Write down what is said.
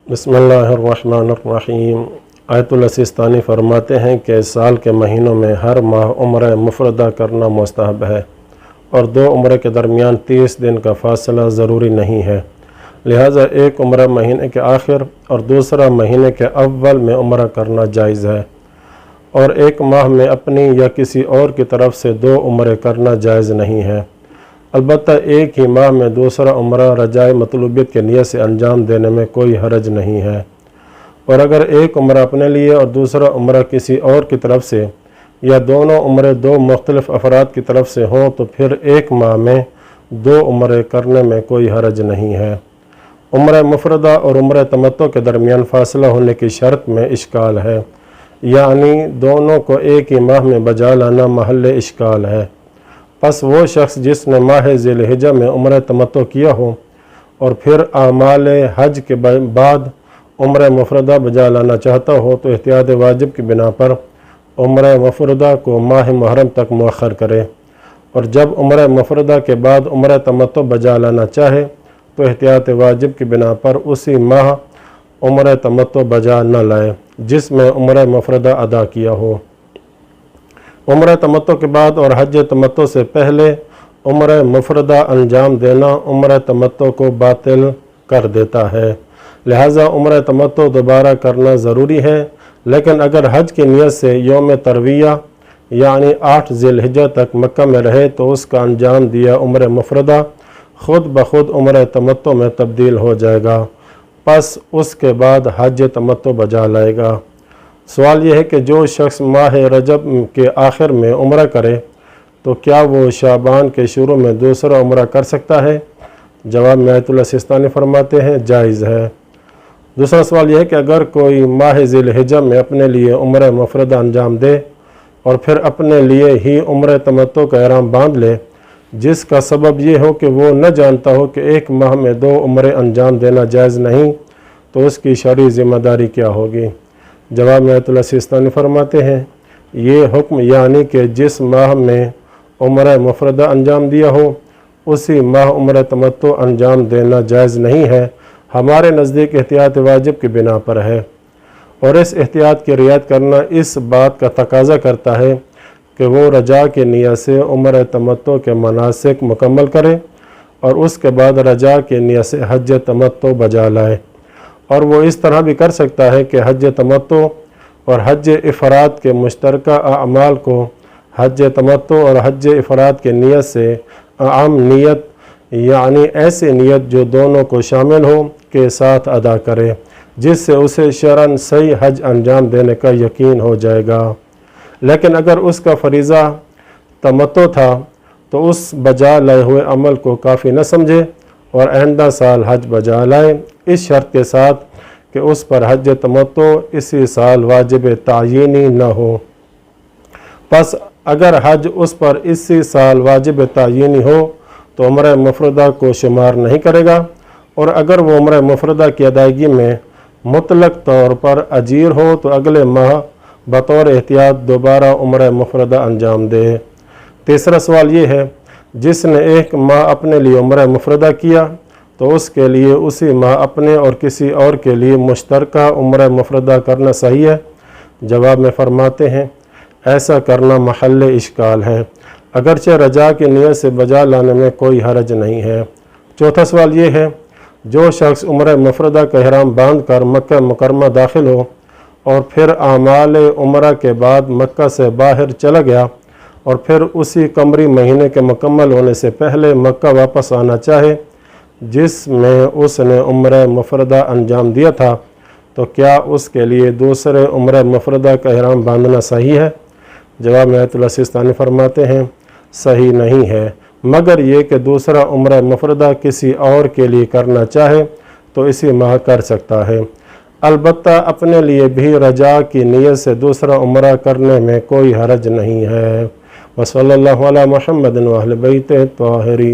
بسم اللہ الرحمن الرحیم۔ آیت اللہ سیستانی فرماتے ہیں کہ سال کے مہینوں میں ہر ماہ عمرہ مفردہ کرنا مستحب ہے اور 2 عمرے کے درمیان 30 دن کا فاصلہ ضروری نہیں ہے، لہٰذا ایک عمرہ مہینے کے آخر اور دوسرا مہینے کے اول میں عمرہ کرنا جائز ہے، اور ایک ماہ میں اپنی یا کسی اور کی طرف سے 2 عمرے کرنا جائز نہیں ہے۔ البتہ ایک ہی ماہ میں دوسرا عمرہ رجائے مطلوبیت کے نیت سے انجام دینے میں کوئی حرج نہیں ہے، اور اگر ایک عمرہ اپنے لیے اور دوسرا عمرہ کسی اور کی طرف سے یا دونوں عمرے 2 مختلف افراد کی طرف سے ہوں تو پھر ایک ماہ میں 2 عمرے کرنے میں کوئی حرج نہیں ہے۔ عمرہ مفردہ اور عمرہ تمتع کے درمیان فاصلہ ہونے کی شرط میں اشکال ہے، یعنی دونوں کو ایک ہی ماہ میں بجا لانا محل اشکال ہے۔ پس وہ شخص جس نے ماہ ذی الحجہ میں عمرہ تمتع کیا ہو اور پھر اعمال حج کے بعد عمرہ مفردہ بجا لانا چاہتا ہو تو احتیاط واجب کی بنا پر عمرہ مفردہ کو ماہ محرم تک مؤخر کرے، اور جب عمرہ مفردہ کے بعد عمرہ تمتع بجا لانا چاہے تو احتیاط واجب کی بنا پر اسی ماہ عمرہ تمتع بجا نہ لائے جس میں عمرہ مفردہ ادا کیا ہو۔ عمرہ تمتع کے بعد اور حج تمتع سے پہلے عمرہ مفردہ انجام دینا عمرہ تمتع کو باطل کر دیتا ہے، لہٰذا عمرہ تمتع دوبارہ کرنا ضروری ہے، لیکن اگر حج کی نیت سے یوم ترویہ یعنی 8 ذی الحجہ تک مکہ میں رہے تو اس کا انجام دیا عمرہ مفردہ خود بخود عمرہ تمتع میں تبدیل ہو جائے گا، پس اس کے بعد حج تمتع بجا لائے گا۔ سوال یہ ہے کہ جو شخص ماہ رجب کے آخر میں عمرہ کرے تو کیا وہ شعبان کے شروع میں دوسرا عمرہ کر سکتا ہے؟ جواب میں آیت اللہ سیستانی فرماتے ہیں جائز ہے۔ دوسرا سوال یہ ہے کہ اگر کوئی ماہ ذی الحجہ میں اپنے لیے عمرہ مفردہ انجام دے اور پھر اپنے لیے ہی عمرہ تمتع کا احرام باندھ لے، جس کا سبب یہ ہو کہ وہ نہ جانتا ہو کہ ایک ماہ میں 2 عمرے انجام دینا جائز نہیں، تو اس کی شرعی ذمہ داری کیا ہوگی؟ جواب میں آیت اللہ سیستانی فرماتے ہیں یہ حکم یعنی کہ جس ماہ میں عمرہ مفردہ انجام دیا ہو اسی ماہ عمرہ تمتع انجام دینا جائز نہیں ہے، ہمارے نزدیک احتیاط واجب کی بنا پر ہے، اور اس احتیاط کی رعایت کرنا اس بات کا تقاضا کرتا ہے کہ وہ رجا کی نیت سے عمرہ تمتع کے مناسک مکمل کرے اور اس کے بعد رجا کی نیت سے حج تمتع بجا لائے، اور وہ اس طرح بھی کر سکتا ہے کہ حج تمتع اور حج افراد کے مشترکہ اعمال کو حج تمتع اور حج افراد کے نیت سے عام نیت یعنی ایسی نیت جو دونوں کو شامل ہو کے ساتھ ادا کرے، جس سے اسے شرعاً صحیح حج انجام دینے کا یقین ہو جائے گا۔ لیکن اگر اس کا فریضہ تمتع تھا تو اس بجا لائے ہوئے عمل کو کافی نہ سمجھے اور آئندہ سال حج بجا لائے، اس شرط کے ساتھ کہ اس پر حج تمتع اسی سال واجب تعینی نہ ہو۔ پس اگر حج اس پر اسی سال واجب تعینی ہو تو عمرہ مفردہ کو شمار نہیں کرے گا، اور اگر وہ عمرہ مفردہ کی ادائیگی میں مطلق طور پر اجیر ہو تو اگلے ماہ بطور احتیاط دوبارہ عمرہ مفردہ انجام دے۔ تیسرا سوال یہ ہے جس نے ایک ماہ اپنے لیے عمرہ مفردہ کیا تو اس کے لیے اسی ماہ اپنے اور کسی اور کے لیے مشترکہ عمرہ مفردہ کرنا صحیح ہے؟ جواب میں فرماتے ہیں ایسا کرنا محل اشکال ہے، اگرچہ رجا کی نیت سے بجا لانے میں کوئی حرج نہیں ہے۔ چوتھا سوال یہ ہے جو شخص عمرہ مفردہ کا احرام باندھ کر مکہ مکرمہ داخل ہو اور پھر اعمال عمرہ کے بعد مکہ سے باہر چلا گیا اور پھر اسی قمری مہینے کے مکمل ہونے سے پہلے مکہ واپس آنا چاہے جس میں اس نے عمرہ مفردہ انجام دیا تھا، تو کیا اس کے لیے دوسرے عمرہ مفردہ کا احرام باندھنا صحیح ہے؟ جواب میں آیت اللہ سیستانی فرماتے ہیں صحیح نہیں ہے، مگر یہ کہ دوسرا عمرہ مفردہ کسی اور کے لیے کرنا چاہے تو اسی ماہ کر سکتا ہے، البتہ اپنے لیے بھی رجا کی نیت سے دوسرا عمرہ کرنے میں کوئی حرج نہیں ہے۔ وصلی اللہ علی محمد و اہل بیتہ الطاہرین۔